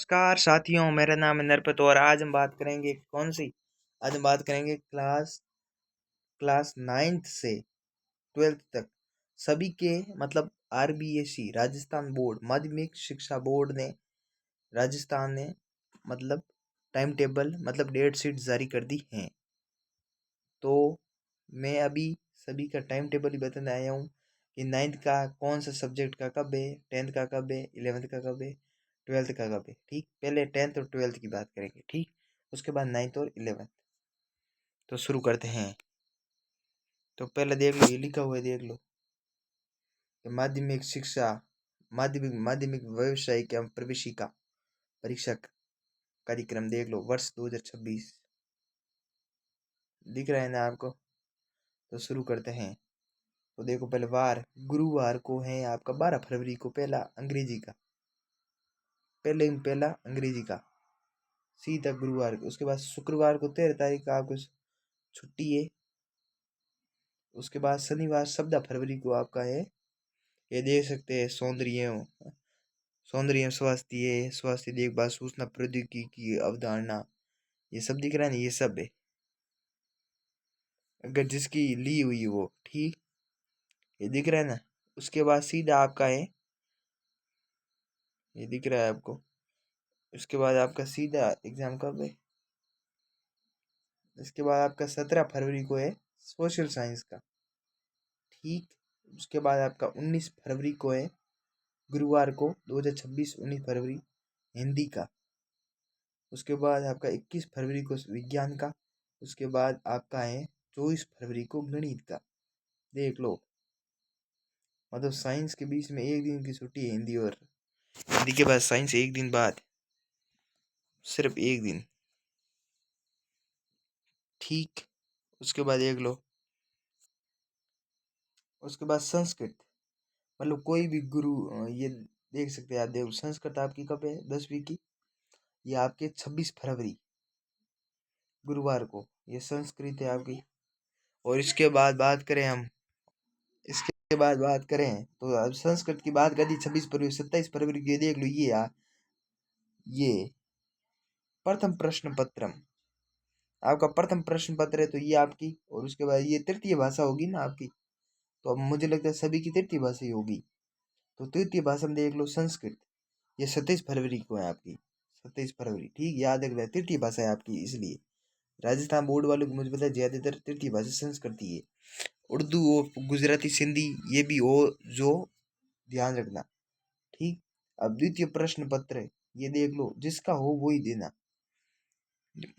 नमस्कार साथियों, मेरा नाम है नरपत और आज हम बात करेंगे कौन सी। आज हम बात करेंगे क्लास 9th से 12th तक सभी के मतलब आरबीएसई राजस्थान बोर्ड माध्यमिक शिक्षा बोर्ड ने राजस्थान ने मतलब टाइम टेबल मतलब डेट शीट जारी कर दी हैं। तो मैं अभी सभी का टाइम टेबल ही बताने आया हूँ कि 9th का कौन सा सब्जेक्ट का कब है, 10th का कब है, 11th का कब है, 12th का कब है। ठीक, पहले 10th और 12th की बात करेंगे। ठीक, उसके बाद 9th और 11th। तो शुरू करते हैं। तो पहले देख लो, ये लिखा हुआ है, देख लो कि माध्यमिक शिक्षा माध्यमिक व्यावसायिक एवं प्रवेशिका परीक्षा कार्यक्रम देख लो वर्ष 2026 दिख रहा है ना आपको। तो शुरू करते हैं। तो देखो, पहले वार गुरुवार को है आपका 12 फरवरी को पहला अंग्रेजी का, पहला अंग्रेजी का सीधा गुरुवार को। उसके बाद शुक्रवार को 13 तारीख का आपको छुट्टी है। उसके बाद शनिवार 14 फरवरी को आपका है, ये देख सकते हैं, सौंदर्य स्वास्थ्य देखभाल सूचना प्रौद्योगिकी की अवधारणा, ये सब दिख रहा है ना, ये सब है अगर जिसकी ली हुई वो। ठीक, ये दिख रहा है ना। उसके बाद सीधा आपका है, ये दिख रहा है आपको। उसके बाद आपका सीधा एग्जाम कब है, इसके बाद आपका 17 फरवरी को है सोशल साइंस का। ठीक, उसके बाद आपका 19 फरवरी को है गुरुवार को 2026 19 फरवरी हिंदी का। उसके बाद आपका 21 फरवरी को विज्ञान का। उसके बाद आपका है 24 फरवरी को गणित का। देख लो, मतलब साइंस के बीच में एक दिन की छुट्टी है हिंदी, और हिंदी के बाद साइंस एक दिन बाद, सिर्फ एक दिन। ठीक, उसके बाद देख लो, उसके बाद संस्कृत मतलब कोई भी गुरु ये देख सकते हैं आप। देखो, संस्कृत आपकी कब है 10वीं की, ये आपके 26 फरवरी गुरुवार को ये संस्कृत है आपकी। और इसके बाद बात करें तो अब संस्कृत की बात कर दी 26 फरवरी 27 फरवरी की। देख लो, ये प्रथम प्रश्न पत्रम आपका प्रथम प्रश्न पत्र है, तो ये आपकी। और उसके बाद ये तृतीय भाषा होगी ना आपकी, तो अब मुझे लगता है सभी की तृतीय भाषा ही होगी। तो तृतीय भाषा में देख लो संस्कृत, ये 27 फरवरी को है आपकी, 27 फरवरी। ठीक, याद रख ले, तृतीय भाषा है आपकी। इसलिए राजस्थान बोर्ड वालों को मुझे पता है ज्यादातर तृतीय भाषा संस्कृत ही है। उर्दू हो, गुजराती, सिंधी ये भी हो, जो ध्यान रखना। ठीक, अब द्वितीय प्रश्न पत्र ये देख लो, जिसका हो वो ही देना।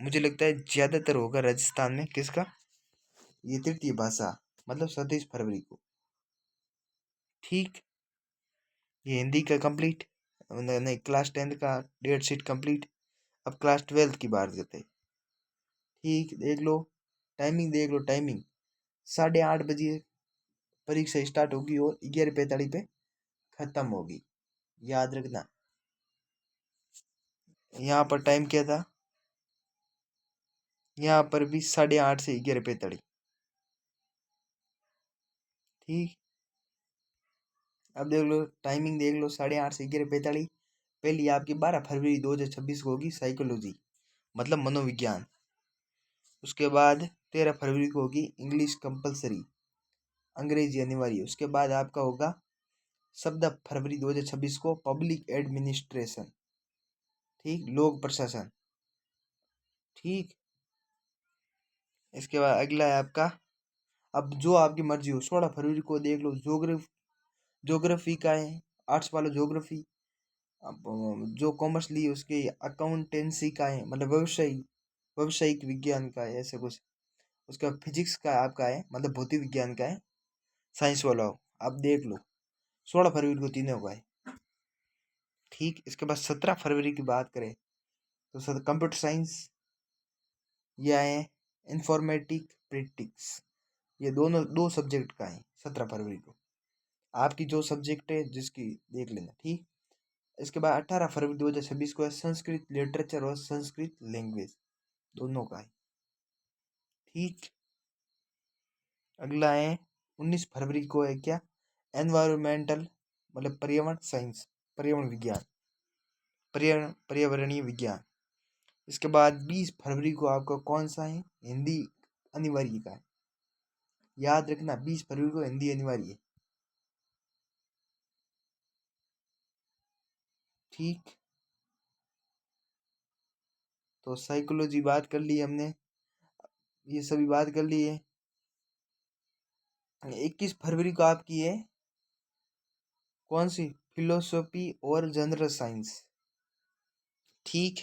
मुझे लगता है ज्यादातर होगा राजस्थान में किसका, ये तृतीय भाषा मतलब 27 फरवरी को। ठीक, ये हिंदी का कंप्लीट, नहीं क्लास 10th का डेट शीट कंप्लीट। अब क्लास 12th की बात करते हैं। ठीक, देख लो टाइमिंग, देख लो टाइमिंग 8:30 बजे परीक्षा स्टार्ट होगी और 11:45 पे खत्म होगी। याद रखना, यहाँ पर टाइम क्या था, यहाँ पर भी 8:30 से 11:45। ठीक, अब देख लो टाइमिंग, देख लो 8:30 से 11:45। पहली आपकी 12 फरवरी 2026 को होगी साइकोलॉजी मतलब मनोविज्ञान। उसके बाद 13 फरवरी को होगी इंग्लिश कंपलसरी, अंग्रेजी अनिवार्य। उसके बाद आपका होगा 17 फरवरी 2026 को पब्लिक एडमिनिस्ट्रेशन, ठीक, लोक प्रशासन। ठीक, इसके बाद अगला है आपका, अब जो आपकी मर्जी हो, 16 फरवरी को देख लो ज्योग्राफी का है, आर्ट्स वाला ज्योग्राफी। अब जो कॉमर्स ली उसके अकाउंटेंसी का है, मतलब व्यवसायिक विज्ञान का है, ऐसे कुछ। उसके बाद फिजिक्स का आपका है, मतलब भौतिक विज्ञान का है, साइंस वाला हो। अब देख लो 16 फरवरी को तीनों का है। ठीक, इसके बाद 17 फरवरी की बात करें तो सर कंप्यूटर साइंस या है इंफॉर्मेटिक प्रेक्टिक्स, ये दोनों दो सब्जेक्ट का है 17 फरवरी को। आपकी जो सब्जेक्ट है जिसकी देख लेना। ठीक, इसके बाद 18 फरवरी 2026 को है संस्कृत लिटरेचर और संस्कृत लैंग्वेज, दोनों का है। ठीक, अगला है 19 फरवरी को है क्या, एनवायरमेंटल मतलब पर्यावरण साइंस, पर्यावरण विज्ञान। पर्यावरणीय विज्ञान। इसके बाद 20 फरवरी को आपका कौन सा है? हिंदी अनिवार्य का है। याद रखना 20 फरवरी को हिंदी अनिवार्य है। ठीक, तो साइकोलॉजी बात कर ली हमने, ये सभी बात कर ली है। 21 फरवरी को आपकी है कौन सी? फिलोसॉफी और जनरल साइंस। ठीक,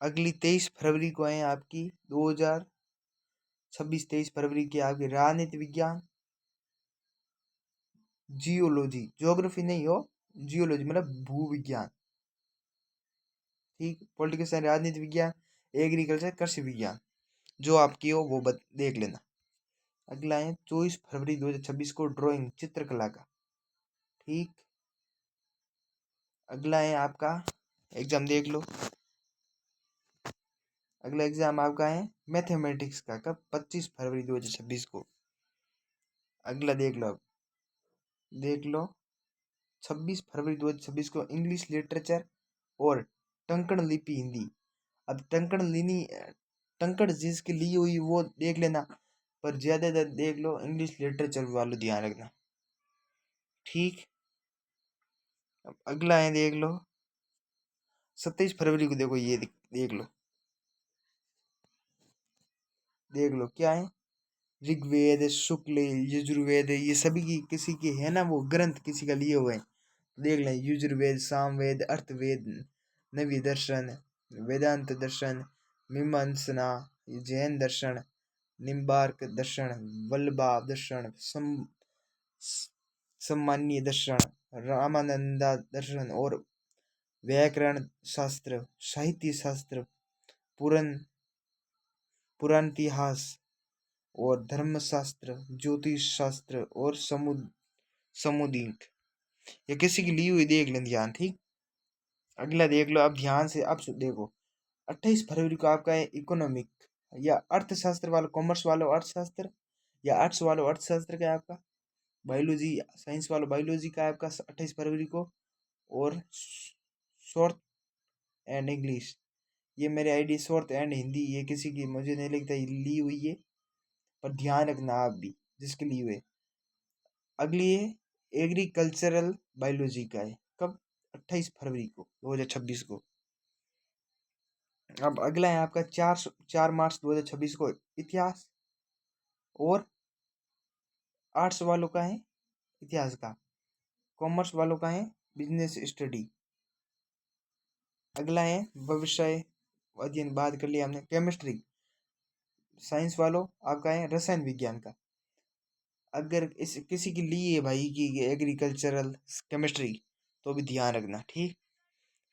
अगली 23 फरवरी को है आपकी 2026, 23 फरवरी की आपकी राजनीति विज्ञान, जियोलॉजी, ज्योग्राफी नहीं हो, जियोलॉजी मतलब भू विज्ञान। ठीक, पॉलिटिकल साइंस, राजनीति विज्ञान, एग्रीकल्चर, कृषि विज्ञान, जो आपकी हो वो देख लेना। अगला है 24 फरवरी 2026 को ड्राइंग, चित्रकला का। ठीक, अगला है आपका एग्जाम देख लो, अगला एग्जाम आपका है मैथमेटिक्स का, कब? 25 फरवरी 2026 को। अगला देख लो, अब देख लो 26 फरवरी 2026 को इंग्लिश लिटरेचर और टंकण लिपि हिंदी। अब टंकण जिसकी ली हुई वो देख लेना, पर ज्यादातर देख लो इंग्लिश लिटरेचर वालों, ध्यान रखना। ठीक, अब अगला है देख लो 27 फरवरी को, देखो ये देख लो, देख लो क्या है? ऋग्वेद, शुक्ल, यजुर्वेद, ये सभी की किसी के है ना, वो ग्रंथ किसी का लिए हुए हैं। देख लें, यजुर्वेद, सामवेद, अर्थवेद, नव्य दर्शन, वेदांत दर्शन, मीमांसना, जैन दर्शन, निम्बार्क दर्शन, वल्लभा दर्शन, सम्मानीय दर्शन, रामानंदा दर्शन और व्याकरण शास्त्र, साहित्य शास्त्र, पुराण इतिहास और धर्मशास्त्र, ज्योतिष शास्त्र और समुदिक, ये किसी की ली हुई देख लें ध्यान। ठीक, अगला देख लो, अब ध्यान से, अब देखो 28 फरवरी को आपका है इकोनॉमिक, या अर्थशास्त्र वालों, कॉमर्स वालों अर्थशास्त्र, या आर्ट्स वालों अर्थशास्त्र का है आपका, बायोलॉजी साइंस वालों बायोलॉजी का है आपका 28 फरवरी को, और शॉर्ट एंड इंग्लिश, ये मेरे आईडी शॉर्ट एंड हिंदी, ये किसी की मुझे नहीं लगता ये ली हुई है, पर ध्यान रखना आप भी जिसके लिए हुए। अगली है एग्रीकल्चरल बायोलॉजी का है, कब? 28 फरवरी को 2026 को। अब अगला है आपका 4 मार्च 2026 को इतिहास, और आर्ट्स वालों का है इतिहास का, कॉमर्स वालों का है बिजनेस स्टडी। अगला है व्यवसाय अध्ययन, बात कर लिया हमने। केमिस्ट्री, साइंस वालों आपका है रसायन विज्ञान का। अगर इस किसी की ली है भाई की एग्रीकल्चरल केमिस्ट्री, तो भी ध्यान रखना। ठीक,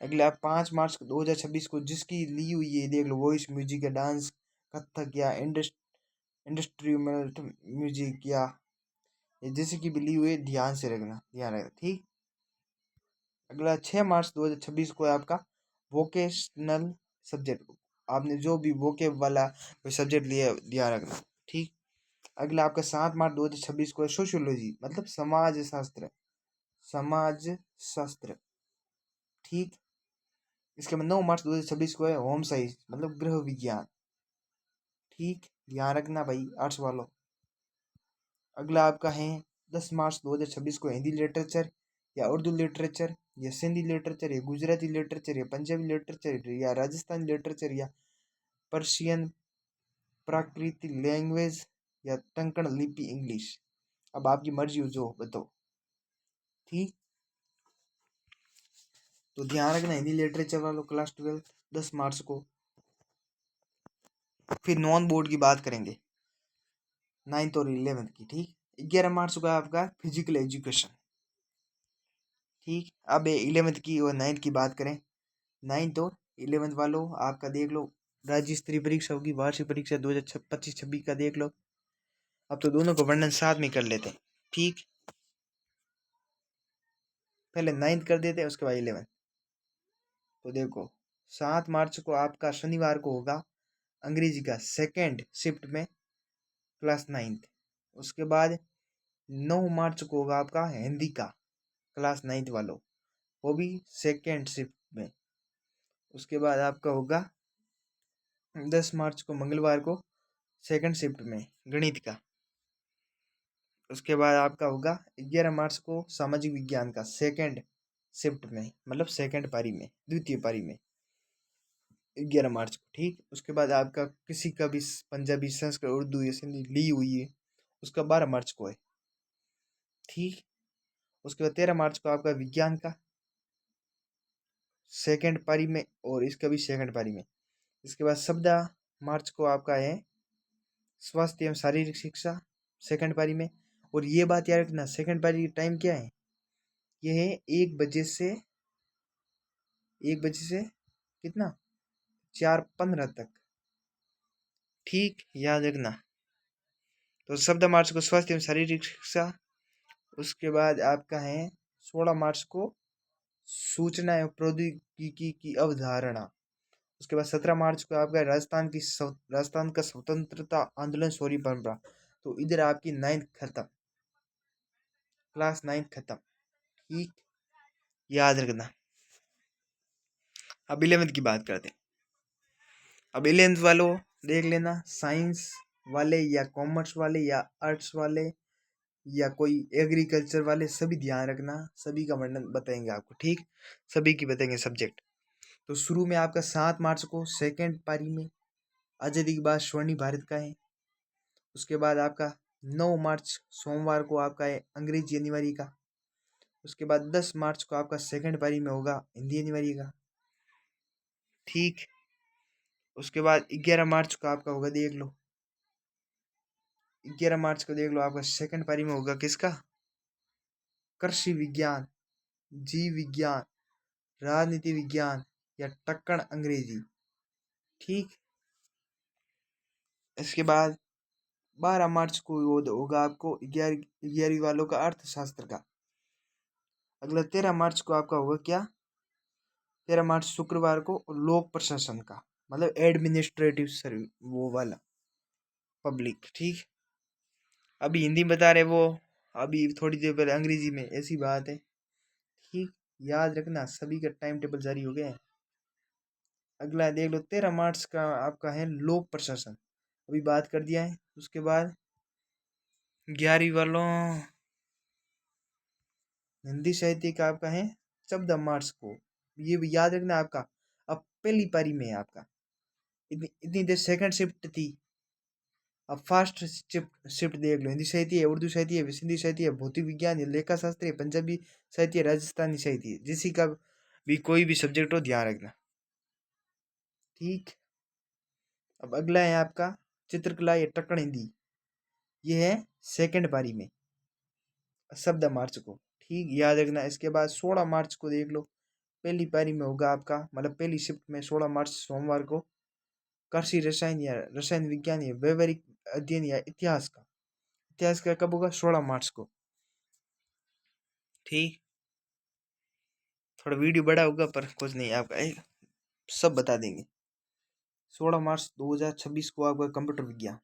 अगला 5 मार्च 2026 को जिसकी ली हुई है देख लो, वॉइस म्यूजिक या डांस, कथक या इंडस्ट्रीमेंट म्यूजिक, या जैसे की भी ली हुई है, ध्यान से रखना, ध्यान रखना। ठीक, अगला 6 मार्च 2026 को है आपका वोकेशनल सब्जेक्ट, आपने जो भी वोके वाला कोई सब्जेक्ट लिया ध्यान रखना। ठीक, अगला आपका 7 मार्च 2026 को है सोशियोलॉजी, मतलब समाज शास्त्र, समाज शास्त्र। ठीक, इसके बाद 9 मार्च 2026 को है होम साइंस, मतलब गृह विज्ञान। ठीक, ध्यान रखना भाई आर्ट्स वालों। अगला आपका है 10 मार्च 2026 को हिंदी लिटरेचर या उर्दू लिटरेचर या सिंधी लिटरेचर या गुजराती लिटरेचर या पंजाबी लिटरेचर या राजस्थानी लिटरेचर या पर्शियन प्राकृतिक लैंग्वेज या टंकण लिपि इंग्लिश। अब आपकी मर्जी हो, जो बताओ। ठीक, तो ध्यान रखना हिंदी लिटरेचर वालों क्लास 12 10 मार्च को। फिर नॉन बोर्ड की बात करेंगे 9th और 11th की। ठीक, 11 मार्च को है आपका फिजिकल एजुकेशन। ठीक, अब 11th की और 9th की बात करें। 9th और 11th वालों आपका देख लो, राज्य स्तरीय परीक्षा होगी, वार्षिक परीक्षा 2025-26 का देख लो। अब तो दोनों को वर्णन साथ में कर लेते हैं। ठीक, पहले 9th कर देते हैं, उसके बाद 11th। तो देखो 7 मार्च को आपका शनिवार को होगा अंग्रेजी का सेकेंड शिफ्ट में क्लास 9th। उसके बाद 9 मार्च को होगा आपका हिंदी का क्लास 9th वालों, वो भी सेकेंड शिफ्ट में। उसके बाद आपका होगा 10 मार्च को मंगलवार को सेकेंड शिफ्ट में गणित का। उसके बाद आपका होगा 11 मार्च को सामाजिक विज्ञान का सेकेंड शिफ्ट में, मतलब सेकेंड पारी में, द्वितीय पारी में 11 मार्च को। ठीक, उसके बाद आपका किसी का भी पंजाबी, संस्कृत, उर्दू या सिंधी ली हुई है उसका 12 मार्च को है। ठीक, उसके बाद 13 मार्च को आपका विज्ञान का सेकेंड पारी में और इसका भी सेकेंड पारी में। इसके बाद 14 मार्च को आपका है स्वास्थ्य एवं शारीरिक शिक्षा सेकेंड पारी में। और ये बात याद रखना, सेकेंड पारी की टाइम क्या है, ये है 1 बजे से कितना 4:15 तक। ठीक, याद रखना। तो 14 मार्च को स्वास्थ्य एवं शारीरिक शिक्षा। उसके बाद आपका है 16 मार्च को सूचना एवं प्रौद्योगिकी की अवधारणा। उसके बाद 17 मार्च को आपका राजस्थान का स्वतंत्रता आंदोलन शौर्य परंपरा। तो इधर आपकी 9th खत्म, क्लास 9th खत्म। ठीक, याद रखना। अब 11th की बात करते हैं। अब 11th वालों देख लेना, साइंस वाले या कॉमर्स वाले या आर्ट्स वाले या कोई एग्रीकल्चर वाले, सभी ध्यान रखना, सभी का वर्णन बताएंगे आपको। ठीक, सभी की बताएंगे सब्जेक्ट। तो शुरू में आपका 7 मार्च को सेकेंड पारी में आज़ादी के बाद स्वर्णिम भारत का है। उसके बाद आपका 9 मार्च सोमवार को आपका है अंग्रेजी अनिवार्य का। उसके बाद 10 मार्च को आपका सेकेंड पारी में होगा हिंदी अनिवार्य का। ठीक, उसके बाद 11 मार्च को आपका होगा, देख लो 11 मार्च को देख लो आपका सेकेंड पारी में होगा किसका, कृषि विज्ञान, जीव विज्ञान, राजनीति विज्ञान या टक्कण अंग्रेजी। ठीक, इसके बाद 12 मार्च को होगा आपको 11वीं वालों का अर्थशास्त्र का। अगला 13 मार्च को आपका होगा क्या, 13 मार्च शुक्रवार को लोक प्रशासन का, मतलब एडमिनिस्ट्रेटिव सर्विस वो वाला पब्लिक। ठीक, अभी हिंदी में बता रहे वो, अभी थोड़ी देर पहले अंग्रेजी में, ऐसी बात है। ठीक, याद रखना, सभी का टाइम टेबल जारी हो गया है। अगला देख लो 13 मार्च का आपका है लोक प्रशासन, अभी बात कर दिया है। उसके बाद 11वीं वालों हिंदी साहित्य का आपका है 14 मार्च को, ये भी याद रखना आपका। अब पहली पारी में है आपका, इतनी देर सेकंड शिफ्ट थी, अब फास्ट शिफ्ट देख लो। हिंदी साहित्य है, उर्दू साहित्य है, सिंधी साहित्य है, भौतिक विज्ञान है, लेखा शास्त्र है, पंजाबी साहित्य, राजस्थानी साहित्य है, जिसी का भी कोई भी सब्जेक्ट हो ध्यान रखना। ठीक, अब अगला है आपका चित्रकला या टक्कण हिंदी, ये है सेकंड पारी में 14 मार्च को। ठीक, याद रखना। इसके बाद 16 मार्च को देख लो, पहली पारी में होगा आपका, मतलब पहली शिफ्ट में 16 मार्च सोमवार को कृषि रसायन या रसायन विज्ञान या व्यवहारिक अध्ययन या इतिहास का। इतिहास का कब होगा, 16 मार्च को। ठीक, थोड़ा वीडियो बड़ा होगा पर कुछ नहीं, आपका सब बता देंगे। 16 मार्च 2026 को आपका कंप्यूटर विज्ञान।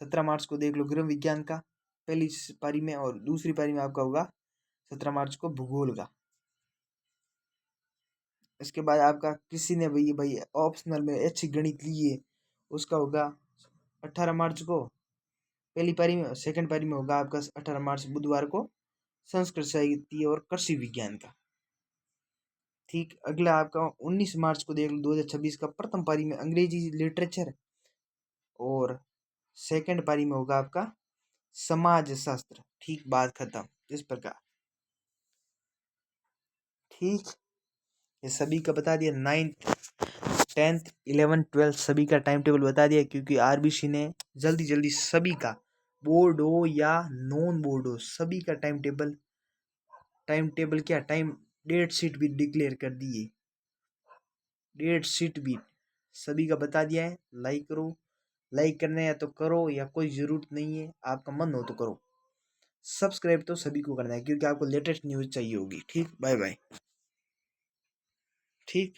17 मार्च को देख लो गृह विज्ञान का पहली पारी में, और दूसरी पारी में आपका होगा 17 मार्च को भूगोल का। इसके बाद आपका किसी ने भाई ऑप्शनल में अच्छी गणित ली है, उसका होगा 18 मार्च को पहली पारी में, सेकंड पारी में होगा आपका 18 मार्च बुधवार को संस्कृत साहित्य और कृषि विज्ञान का। ठीक, अगला आपका 19 मार्च को देख लो 2026 का प्रथम पारी में अंग्रेजी लिटरेचर, और सेकंड पारी में होगा आपका समाज शास्त्र। ठीक, बात खत्म इस प्रकार। ठीक, ये सभी का बता दिया, 9th 10th 11th 12th सभी का टाइम टेबल बता दिया, क्योंकि आरबीसी ने जल्दी जल्दी सभी का, बोर्ड हो या नॉन बोर्ड हो, सभी का टाइम टेबल क्या, डेट शीट भी डिक्लेयर कर दी है, डेट शीट भी सभी का बता दिया है। लाइक करो, लाइक करना है तो करो, या कोई ज़रूरत नहीं है, आपका मन हो तो करो। सब्सक्राइब तो सभी को करना है, क्योंकि आपको लेटेस्ट न्यूज़ चाहिए होगी। ठीक, बाय बाय। ठीक।